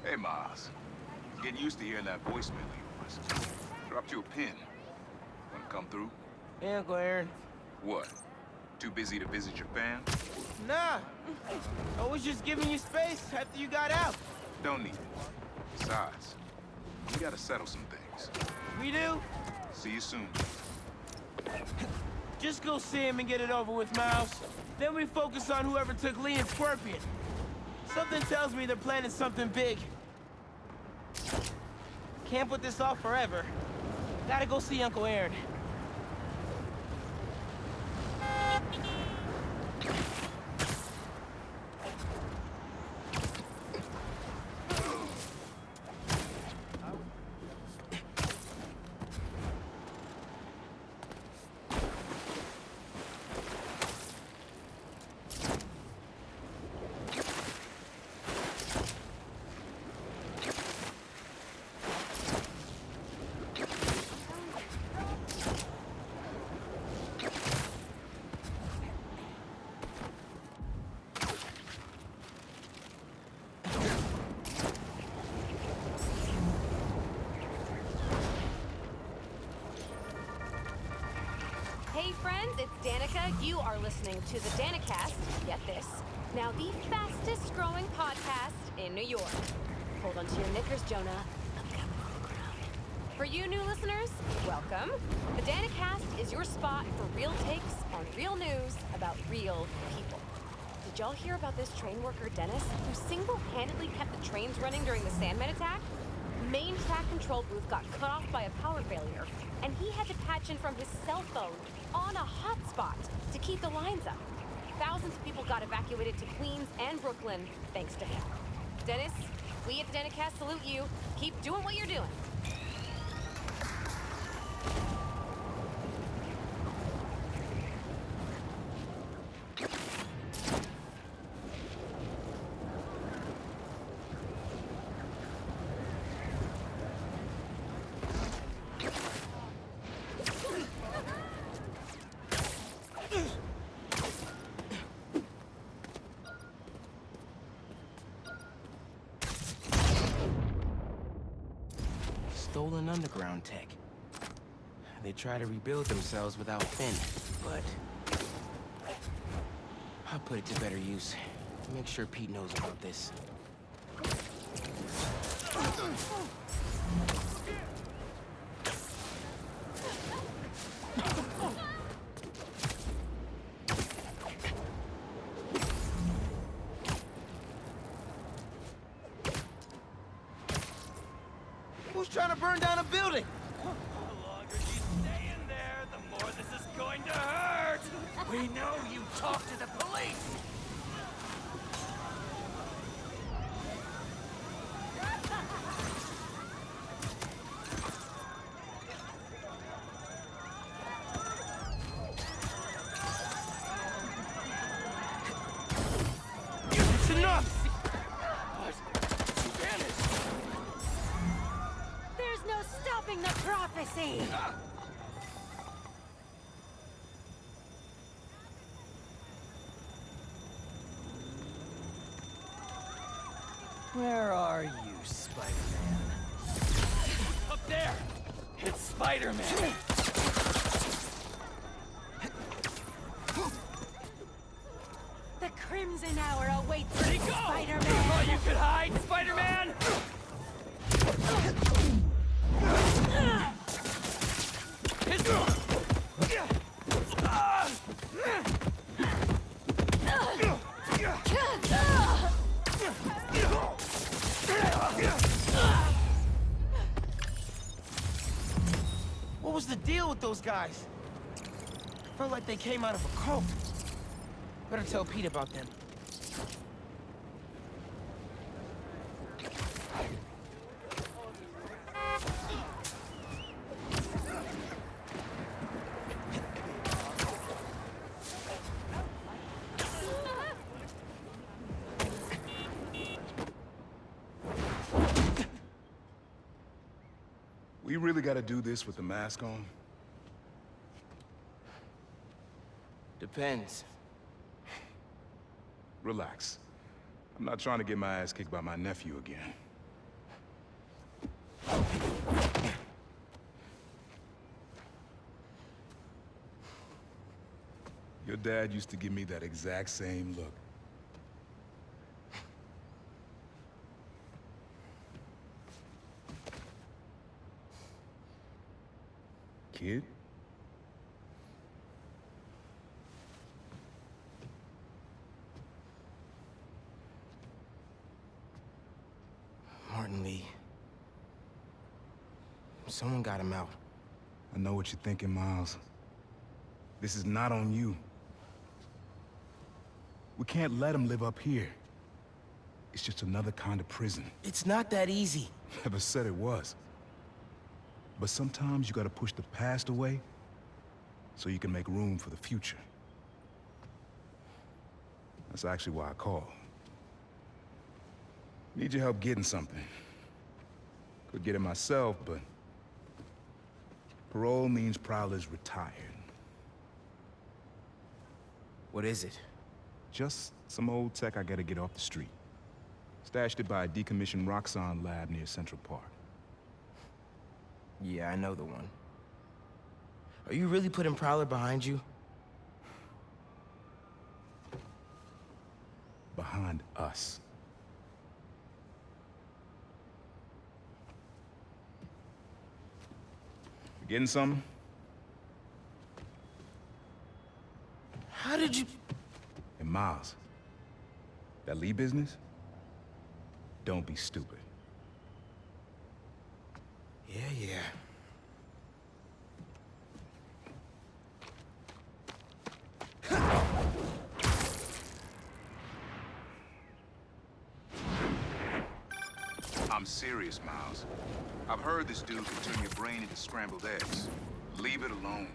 Hey, Miles. Getting used to hearing that voicemail of yours. Dropped you a pin. Wanna come through? Hey, Uncle Aaron. What? Too busy to visit your fam? Nah. I was just giving you space after you got out. Don't need it. Besides, we gotta settle some things. We do? See you soon. Just go see him and get it over with, Miles. Then we focus on whoever took Lee and Scorpion. Something tells me they're planning something big. Can't put this off forever. Gotta go see Uncle Aaron. Hey friends, it's Danica. You are listening to the Danicast. Get this. Now the fastest growing podcast in New York. Hold on to your knickers, Jonah. I'm coming on the ground. For you new listeners, welcome. The Danicast is your spot for real takes on real news about real people. Did y'all hear about this train worker, Dennis, who single-handedly kept the trains running during the Sandman attack? Main track control booth got cut off by a power failure, and he had to patch in from his cell phone on a hotspot to keep the lines up. Thousands of people got evacuated to Queens and Brooklyn thanks to him. Dennis, we at the Danicast salute you. Keep doing what you're doing. Stolen underground tech. They try to rebuild themselves without Finn, but I'll put it to better use. Make sure Pete knows about this. Who's trying to burn down a building? The longer you stay in there, the more this is going to hurt! We know you talked to the police! It's enough! What? You vanished! There's no stopping the prophecy! Where are you, Spider-Man? Up there! It's Spider-Man! The Crimson Hour awaits Where'd he you, go? Spider-Man! Oh, you could hide, Spider-Man! What was the deal with those guys? Felt like they came out of a cult. Better tell Pete about them. We really gotta do this with the mask on? Depends. Relax. I'm not trying to get my ass kicked by my nephew again. Your dad used to give me that exact same look. Kid? Martin Lee. Someone got him out. I know what you're thinking, Miles. This is not on you. We can't let him live up here. It's just another kind of prison. It's not that easy. Never said it was. But sometimes you gotta push the past away so you can make room for the future. That's actually why I called. Need your help getting something. Could get it myself, but parole means Prowler's retired. What is it? Just some old tech I gotta get off the street. Stashed it by a decommissioned Roxxon lab near Central Park. Yeah, I know the one. Are you really putting Prowler behind you? Behind us. You getting something? How did you... And Miles, that Lee business? Don't be stupid. Yeah. I'm serious, Miles. I've heard this dude can turn your brain into scrambled eggs. Leave it alone.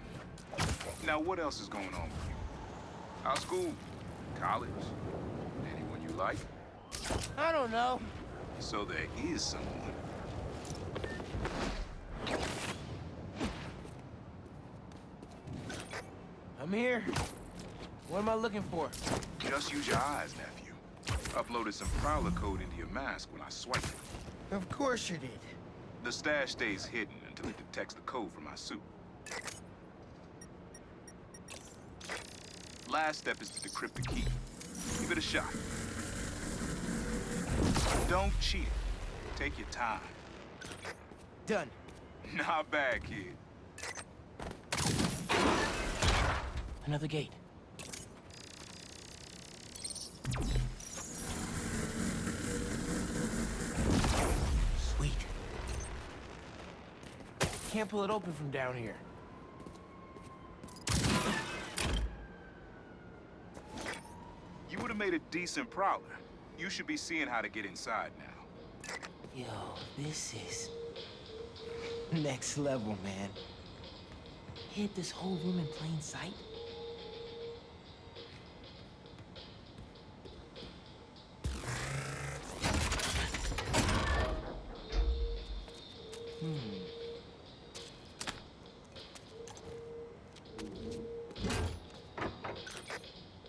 Now, what else is going on with you? How's school? College? Anyone you like? I don't know. So there is someone. I'm here. What am I looking for? Just use your eyes, nephew. Uploaded some Prowler code into your mask when I swiped it. Of course you did. The stash stays hidden until it detects the code from my suit. Last step is to decrypt the key. Give it a shot. Don't cheat. Take your time. Done. Not bad, kid. Another gate. Sweet. Can't pull it open from down here. You would have made a decent Prowler. You should be seeing how to get inside now. Yo, this is next level, man. Hid this whole room in plain sight?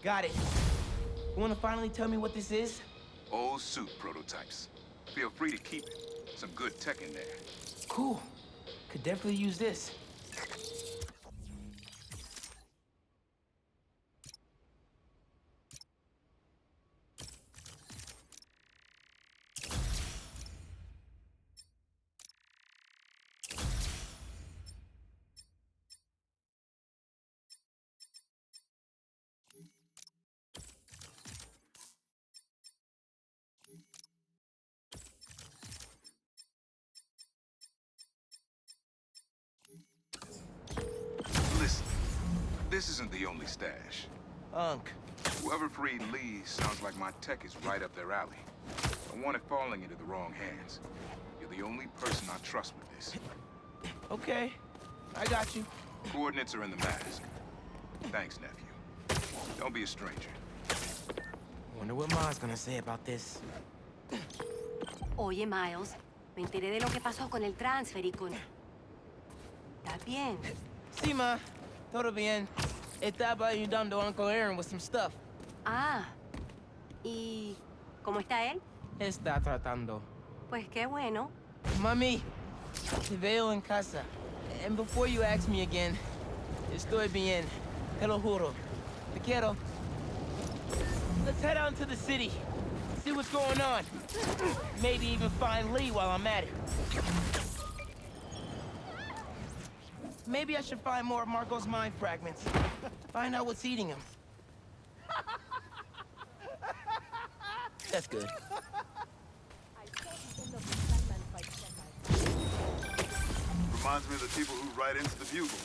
Got it. You wanna finally tell me what this is? Old suit prototypes. Feel free to keep it. Some good tech in there. Cool. Could definitely use this. Listen, this isn't the only stash. Unc. Whoever freed Lee sounds like my tech is right up their alley. I want it falling into the wrong hands. You're the only person I trust with this. Okay. I got you. Coordinates are in the mask. Thanks, nephew. Don't be a stranger. Wonder what Ma's gonna say about this. Oye, Miles, me enteré de lo que pasó con el transfer y con... ¿Estás bien? Sí, Ma. Todo bien. Estaba ayudando a Uncle Aaron with some stuff. Ah, ¿y cómo está él? Está tratando. Pues qué bueno. Mami, Te veo en casa. And before you ask me again, estoy bien. Te lo juro. Te quiero. Let's head out into the city. See what's going on. Maybe even find Lee while I'm at it. Maybe I should find more of Marco's mind fragments. Find out what's eating him. That's good. Reminds me of the people who write into the Bugle,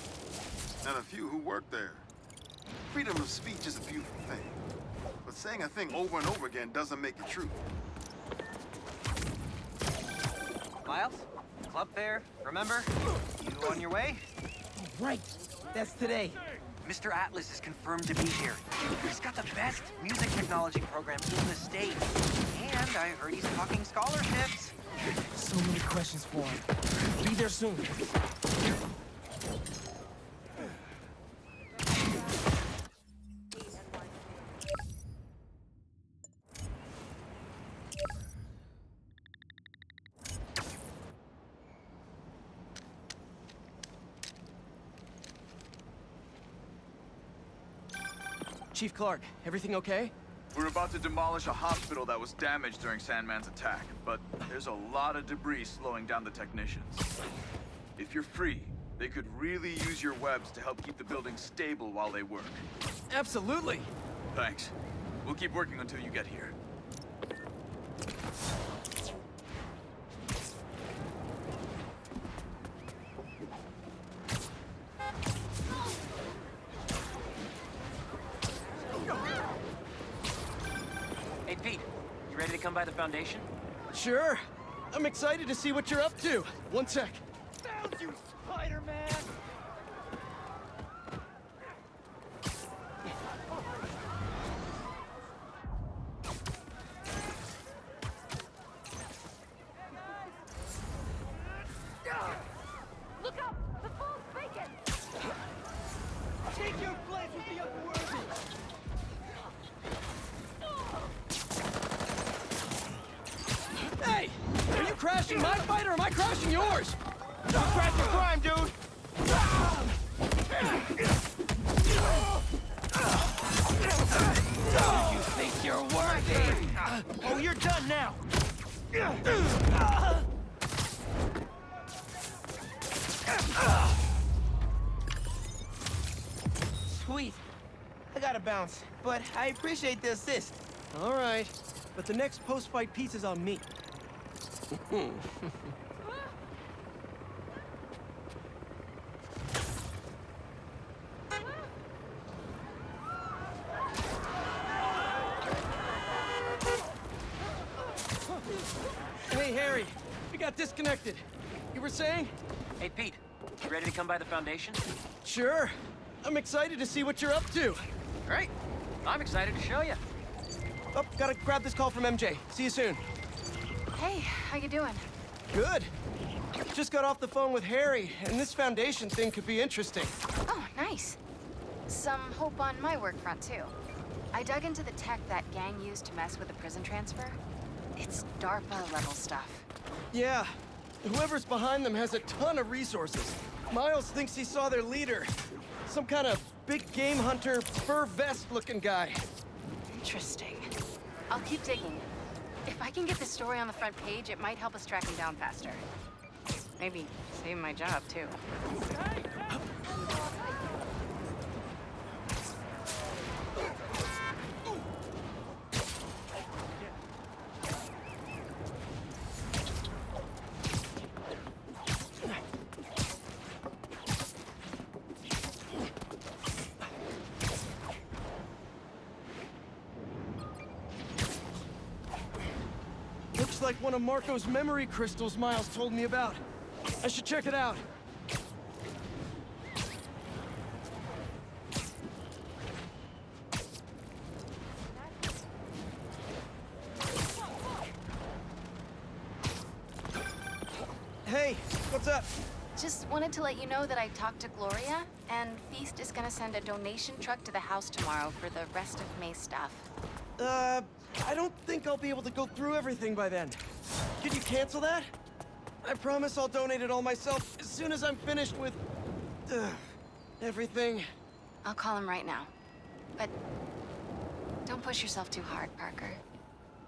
and a few who work there. Freedom of speech is a beautiful thing, but saying a thing over and over again doesn't make it true. Miles? Club fair, remember? You on your way? Right. That's today. Mr. Atlas is confirmed to be here. He's got the best music technology program in the state. And I heard he's talking scholarships. So many questions for him. Be there soon. Chief Clark, everything okay? We're about to demolish a hospital that was damaged during Sandman's attack, but there's a lot of debris slowing down the technicians. If you're free, they could really use your webs to help keep the building stable while they work. Absolutely! Thanks. We'll keep working until you get here. Hey, Pete, you ready to come by the Foundation? Sure. I'm excited to see what you're up to. One sec. Found you, Spider-Man! Look up! The fall's vacant! Take your place with the unworthy! Hey! Are you crashing my fight or am I crashing yours? Don't crash your crime, dude! You think you're worthy? Oh, you're done now! Sweet. I gotta bounce, but I appreciate the assist. All right. But the next post-fight piece is on me. Hey, Harry. We got disconnected. You were saying? Hey, Pete, you ready to come by the Foundation? Sure. I'm excited to see what you're up to. Great. I'm excited to show you. Oh, gotta grab this call from MJ. See you soon. Hey, how you doing? Good. Just got off the phone with Harry, and this Foundation thing could be interesting. Oh, nice. Some hope on my work front, too. I dug into the tech that gang used to mess with the prison transfer. It's DARPA-level stuff. Yeah. Whoever's behind them has a ton of resources. Miles thinks he saw their leader. Some kind of big game hunter, fur vest-looking guy. Interesting. I'll keep digging. If I can get the story on the front page, it might help us track him down faster. Maybe save my job, too. Looks like one of Marco's memory crystals Miles told me about. I should check it out. Hey, what's up? Just wanted to let you know that I talked to Gloria, and Feast is gonna send a donation truck to the house tomorrow for the rest of May's stuff. I don't think I'll be able to go through everything by then. Could you cancel that? I promise I'll donate it all myself as soon as I'm finished with... everything. I'll call him right now. But don't push yourself too hard, Parker.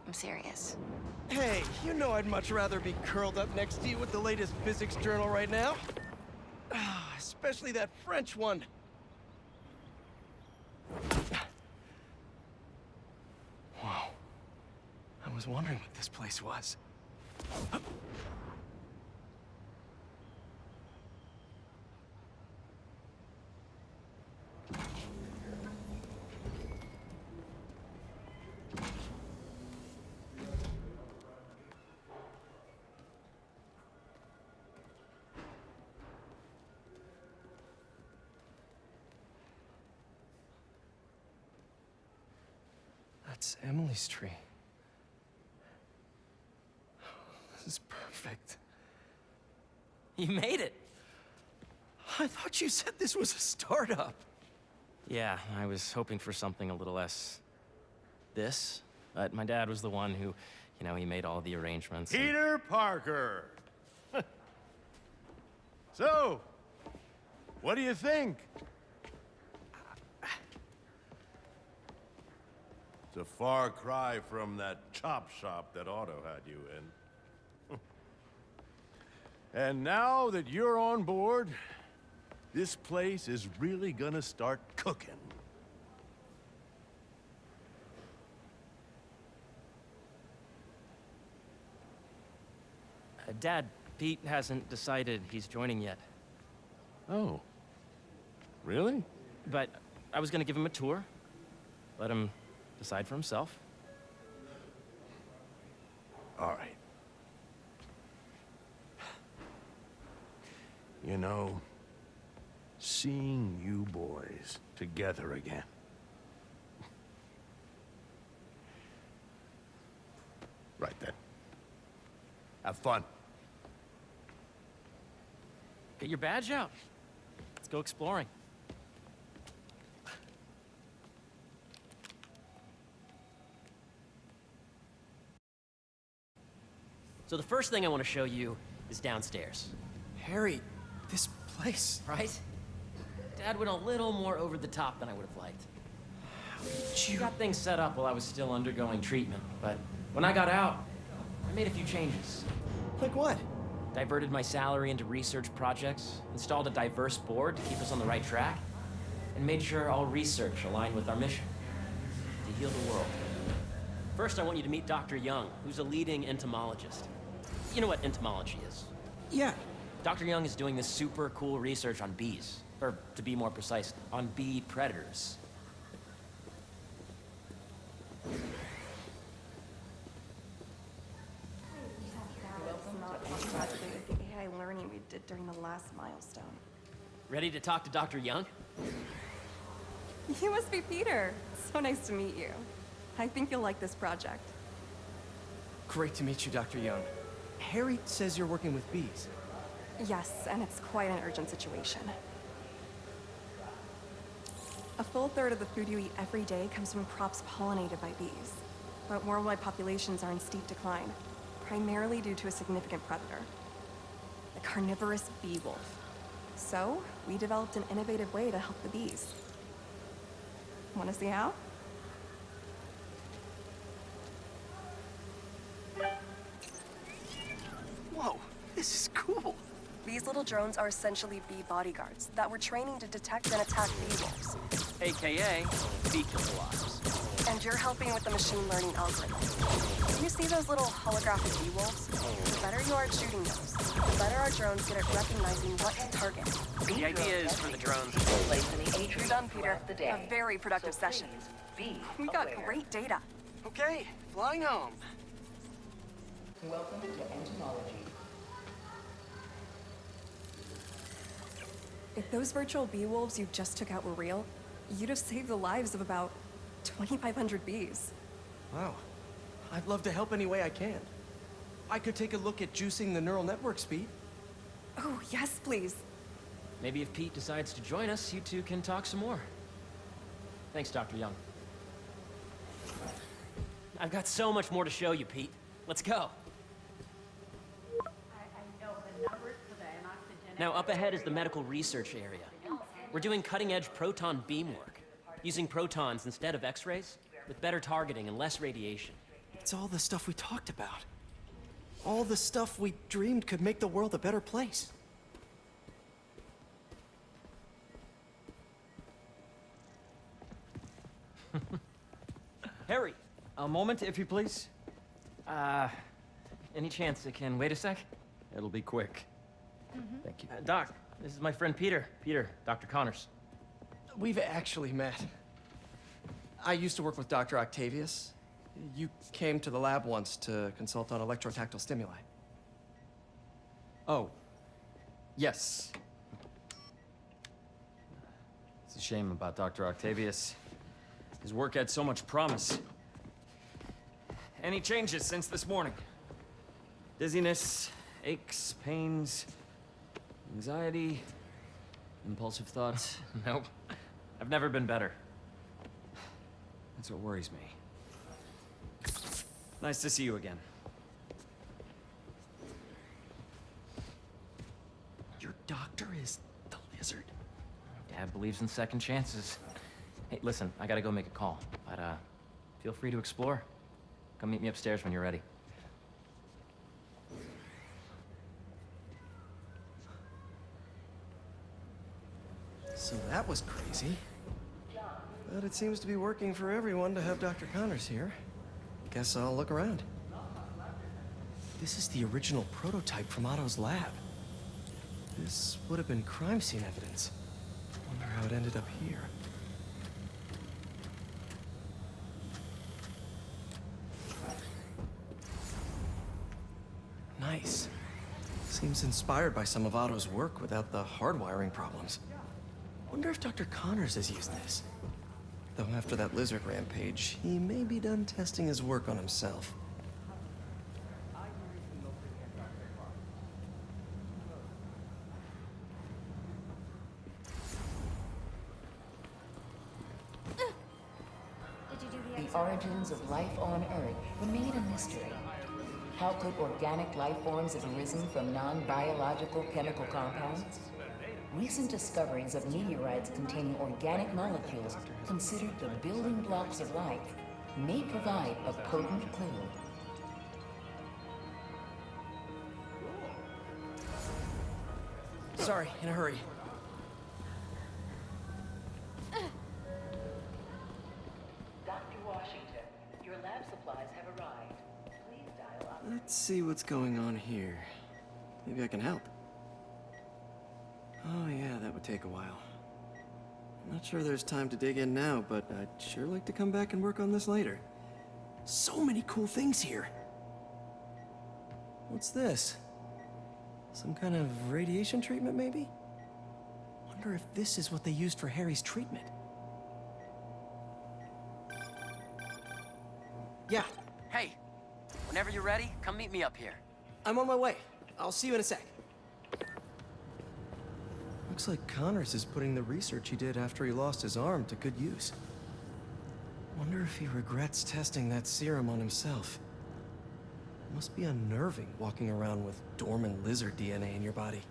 I'm serious. Hey, you know I'd much rather be curled up next to you with the latest physics journal right now. Especially that French one. Whoa. I was wondering what this place was. That's Emily's tree. This is perfect. You made it. I thought you said this was a startup. Yeah, I was hoping for something a little less... this. But my dad was the one who, you know, he made all the arrangements. Peter Parker! So, what do you think? It's a far cry from that chop shop that Otto had you in. And now that you're on board, this place is really gonna start cooking. Dad, Pete hasn't decided he's joining yet. Oh. Really? But I was gonna give him a tour. Let him decide for himself. All right. You know, seeing you boys together again. Right then. Have fun. Get your badge out. Let's go exploring. So the first thing I want to show you is downstairs. Harry, this place... Right? Dad went a little more over the top than I would have liked. You got things set up while I was still undergoing treatment, but when I got out, I made a few changes. Like what? Diverted my salary into research projects, installed a diverse board to keep us on the right track, and made sure all research aligned with our mission, to heal the world. First, I want you to meet Dr. Young, who's a leading entomologist. You know what entomology is? Yeah. Dr. Young is doing this super cool research on bees, or to be more precise, on bee predators. The AI learning we did during the last milestone. Ready to talk to Dr. Young? You must be Peter. So nice to meet you. I think you'll like this project. Great to meet you, Dr. Young. Harry says you're working with bees. Yes, and it's quite an urgent situation. A full third of the food you eat every day comes from crops pollinated by bees. But worldwide populations are in steep decline, primarily due to a significant predator, the carnivorous bee wolf. So, we developed an innovative way to help the bees. Want to see how? Whoa, this is cool. These little drones are essentially bee bodyguards that we're training to detect and attack bee wolves. AKA bee killers. And you're helping with the machine learning algorithm. You see those little holographic bee wolves? The better you are at shooting those, the better our drones get at recognizing what to target. The idea is for the drones. You're done, Peter. A very productive session. We got great data. Okay, flying home. Welcome to entomology. If those virtual bee wolves you just took out were real, you'd have saved the lives of about 2,500 bees. Wow. I'd love to help any way I can. I could take a look at juicing the neural network speed. Oh, yes, please. Maybe if Pete decides to join us, you two can talk some more. Thanks, Dr. Young. I've got so much more to show you, Pete. Let's go. I know Now, up ahead is the medical research area. We're doing cutting-edge proton beam work, using protons instead of X-rays, with better targeting and less radiation. It's all the stuff we talked about. All the stuff we dreamed could make the world a better place. Harry, a moment, if you please. Any chance it can wait a sec? It'll be quick. Thank you. Doc, this is my friend Peter. Peter, Dr. Connors. We've actually met. I used to work with Dr. Octavius. You came to the lab once to consult on electrotactile stimuli. Oh. Yes. It's a shame about Dr. Octavius. His work had so much promise. Any changes since this morning? Dizziness, aches, pains, anxiety, impulsive thoughts? Nope. I've never been better. That's what worries me. Nice to see you again. Your doctor is the lizard. Dad believes in second chances. Hey, listen, I gotta go make a call, but feel free to explore. Come meet me upstairs when you're ready. So that was crazy. But it seems to be working for everyone to have Dr. Connors here. Guess I'll look around. This is the original prototype from Otto's lab. This would have been crime scene evidence. Wonder how it ended up here. Nice. Seems inspired by some of Otto's work without the hardwiring problems. Wonder if Dr. Connors has used this. Though after that lizard rampage, he may be done testing his work on himself. The origins of life on Earth remain a mystery. How could organic life forms have arisen from non-biological chemical compounds? Recent discoveries of meteorites containing organic molecules considered the building blocks of life may provide a potent clue. Sorry, in a hurry. Dr. Washington, your lab supplies have arrived. Please dial up. Let's see what's going on here. Maybe I can help. Oh yeah, that would take a while. I'm not sure there's time to dig in now, but I'd sure like to come back and work on this later. So many cool things here. What's this? Some kind of radiation treatment, maybe? Wonder if this is what they used for Harry's treatment. Yeah. Hey, whenever you're ready, come meet me up here. I'm on my way. I'll see you in a sec. Looks like Connors is putting the research he did after he lost his arm to good use. Wonder if he regrets testing that serum on himself. Must be unnerving walking around with dormant lizard DNA in your body.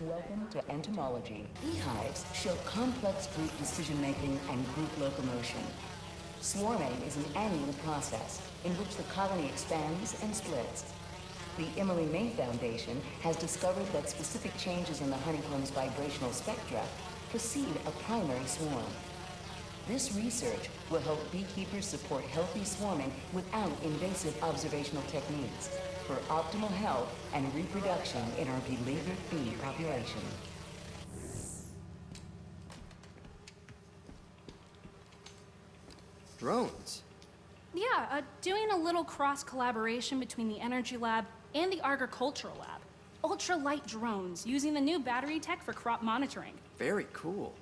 Welcome to entomology. Beehives show complex group decision-making and group locomotion. Swarming is an annual process in which the colony expands and splits. The Emily May Foundation has discovered that specific changes in the honeycomb's vibrational spectra precede a primary swarm. This research will help beekeepers support healthy swarming without invasive observational techniques for optimal health and reproduction in our beleaguered bee population. Drones? Yeah, doing a little cross-collaboration between the Energy Lab and the Agricultural Lab. Ultralight drones using the new battery tech for crop monitoring. Very cool.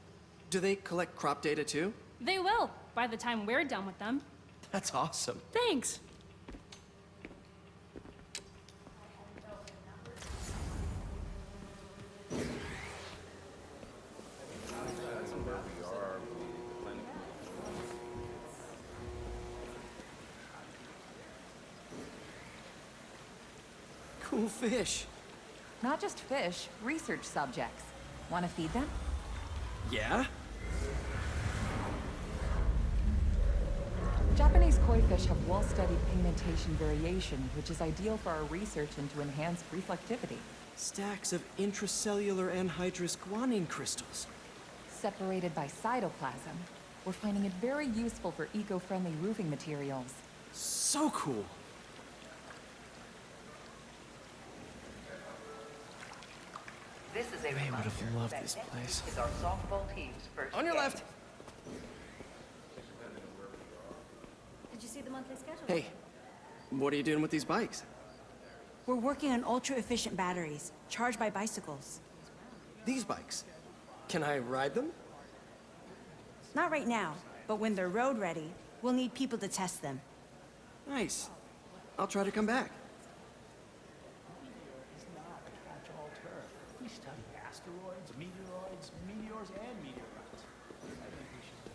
Do they collect crop data too? They will, by the time we're done with them. That's awesome. Thanks. Cool fish. Not just fish, research subjects. Want to feed them? Yeah? Japanese koi fish have well-studied pigmentation variation, which is ideal for our research into enhanced reflectivity. Stacks of intracellular anhydrous guanine crystals. Separated by cytoplasm, we're finding it very useful for eco-friendly roofing materials. So cool. This is a I would reminder have loved that this next place. week is our softball team's first On your game. left. Did you see the monthly schedule? Hey, what are you doing with these bikes? We're working on ultra-efficient batteries, charged by bicycles. These bikes. Can I ride them? Not right now, but when they're road ready, we'll need people to test them. Nice. I'll try to come back. We study asteroids, meteoroids, meteors, and meteorites. I think we should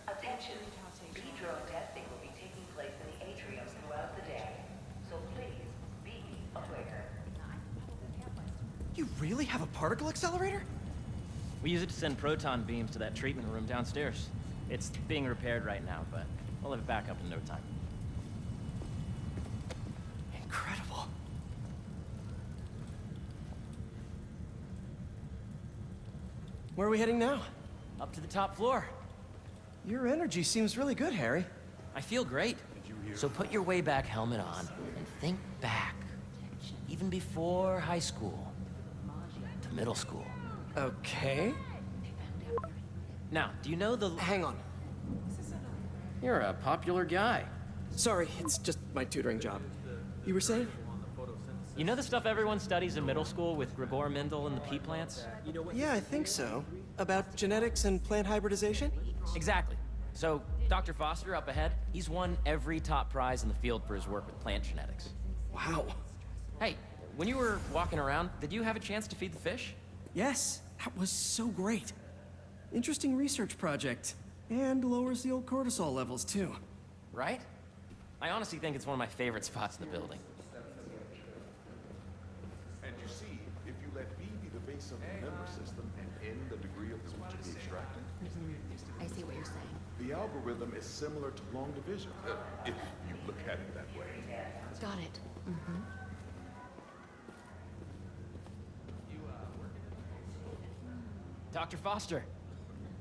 Attention, speed drone testing will be taking place in the atrium throughout the day, so please be aware. You really have a particle accelerator? We use it to send proton beams to that treatment room downstairs. It's being repaired right now, but we'll have it back up in no time. Incredible. Where are we heading now? Up to the top floor. Your energy seems really good, Harry. I feel great. So put your way back helmet on and think back. Even before high school. To middle school. Okay. Now, do you know the... Hang on. You're a popular guy. Sorry, it's just my tutoring job. You were saying? You know the stuff everyone studies in middle school with Gregor Mendel and the pea plants? Yeah, I think so. About genetics and plant hybridization? Exactly. So, Dr. Foster up ahead, he's won every top prize in the field for his work with plant genetics. Wow. Hey, when you were walking around, did you have a chance to feed the fish? Yes, that was so great. Interesting research project. And lowers the old cortisol levels, too. Right? I honestly think it's one of my favorite spots in the building. And you see, if you let B be the base of the member system and N the degree of which to be extracted, I see what you're saying. the algorithm is similar to long division, if you look at it that way. Got it. Dr. Foster.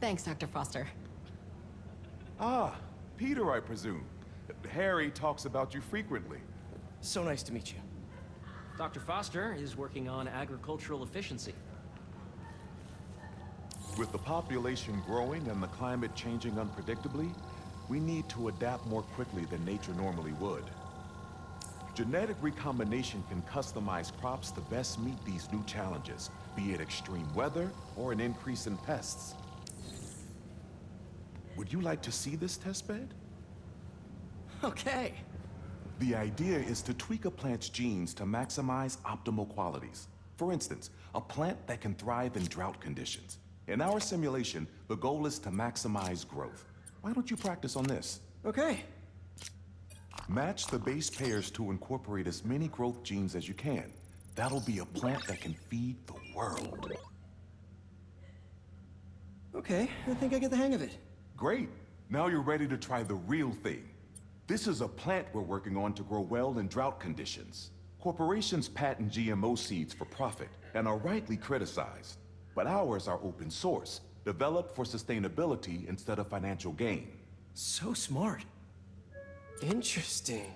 Thanks, Dr. Foster. Ah, Peter, I presume. Harry talks about you frequently. So nice to meet you. Dr. Foster is working on agricultural efficiency. With the population growing and the climate changing unpredictably, we need to adapt more quickly than nature normally would. Genetic recombination can customize crops to best meet these new challenges, be it extreme weather or an increase in pests. Would you like to see this testbed? Okay. The idea is to tweak a plant's genes to maximize optimal qualities. For instance, a plant that can thrive in drought conditions. In our simulation, the goal is to maximize growth. Why don't you practice on this? Okay. Match the base pairs to incorporate as many growth genes as you can. That'll be a plant that can feed the world. Okay, I think I get the hang of it. Great. Now you're ready to try the real thing. This is a plant we're working on to grow well in drought conditions. Corporations patent GMO seeds for profit and are rightly criticized. But ours are open source, developed for sustainability instead of financial gain. So smart. Interesting.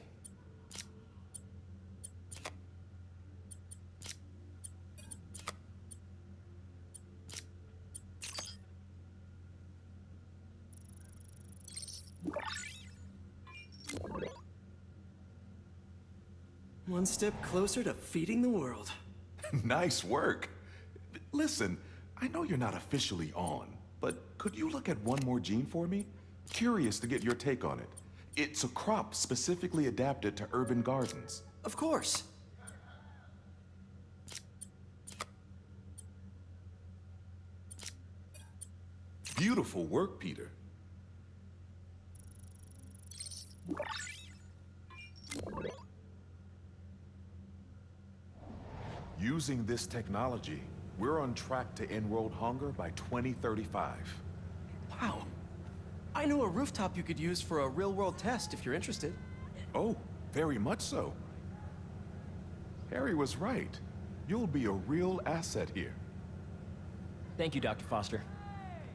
One step closer to feeding the world. Nice work. Listen, I know you're not officially on, but could you look at one more gene for me? Curious to get your take on it. It's a crop specifically adapted to urban gardens. Of course. Beautiful work, Peter. Using this technology, we're on track to end world hunger by 2035. Wow. I know a rooftop you could use for a real-world test if you're interested. Oh, very much so. Harry was right. You'll be a real asset here. Thank you, Dr. Foster.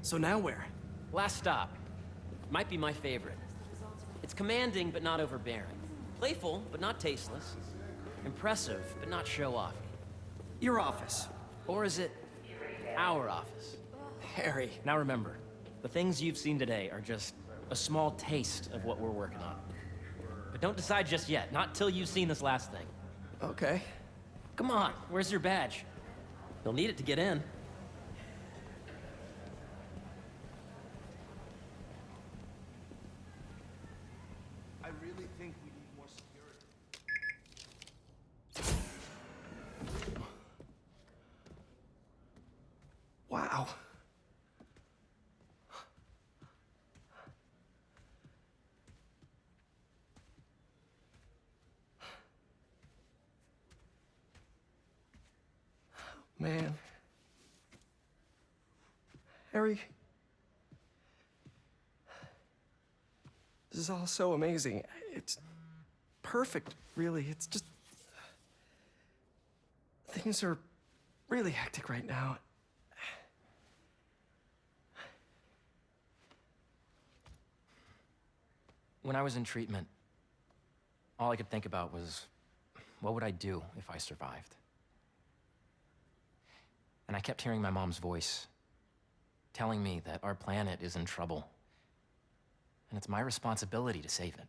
So now where? Last stop. Might be my favorite. It's commanding, but not overbearing. Playful, but not tasteless. Impressive, but not show-offy. Your office. Or is it our office? Harry. Now remember, the things you've seen today are just a small taste of what we're working on. But don't decide just yet, not till you've seen this last thing. Okay. Come on, where's your badge? You'll need it to get in. I really think we need more security. Wow. Man. Harry. This is all so amazing. It's perfect, really. It's just... Things are really hectic right now. When I was in treatment, all I could think about was, what would I do if I survived? And I kept hearing my mom's voice, telling me that our planet is in trouble, and it's my responsibility to save it.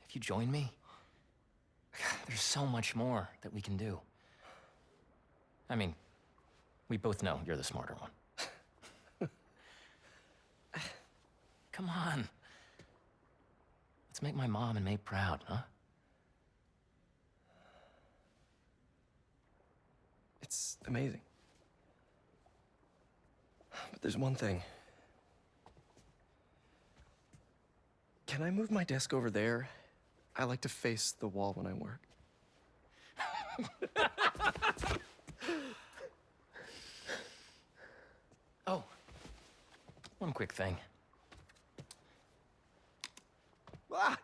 If you join me, there's so much more that we can do. I mean, we both know you're the smarter one. Come on. Let's make my mom and May proud, huh? It's amazing. But there's one thing. Can I move my desk over there? I like to face the wall when I work. Oh, one quick thing. Ah!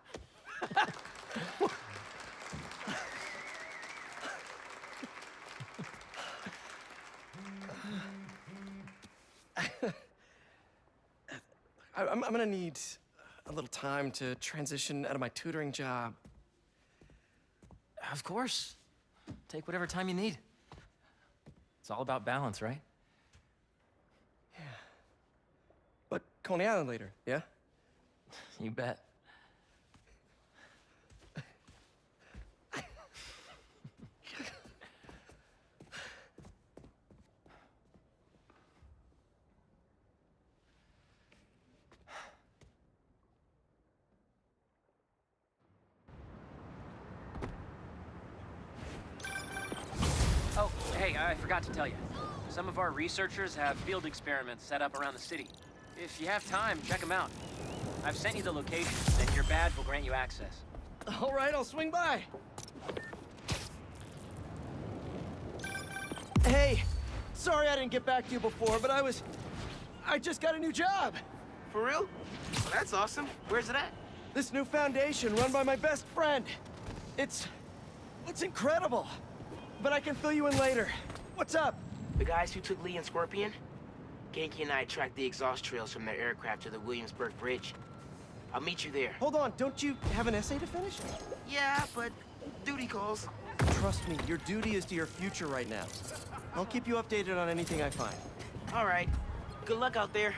I'm gonna need a little time to transition out of my tutoring job. Of course. Take whatever time you need. It's all about balance, right? But Coney Island later, yeah? You bet. Oh, hey, I forgot to tell you. Some of our researchers have field experiments set up around the city. If you have time, check them out. I've sent you the locations, and your badge will grant you access. All right, I'll swing by. Hey, sorry I didn't get back to you before, but I just got a new job. For real? Well, that's awesome. Where's it at? This new foundation run by my best friend. It's incredible. But I can fill you in later. What's up? The guys who took Lee and Scorpion? Ganke and I tracked the exhaust trails from their aircraft to the Williamsburg Bridge. I'll meet you there. Hold on, don't you have an essay to finish? Yeah, but duty calls. Trust me, your duty is to your future right now. I'll keep you updated on anything I find. All right. Good luck out there.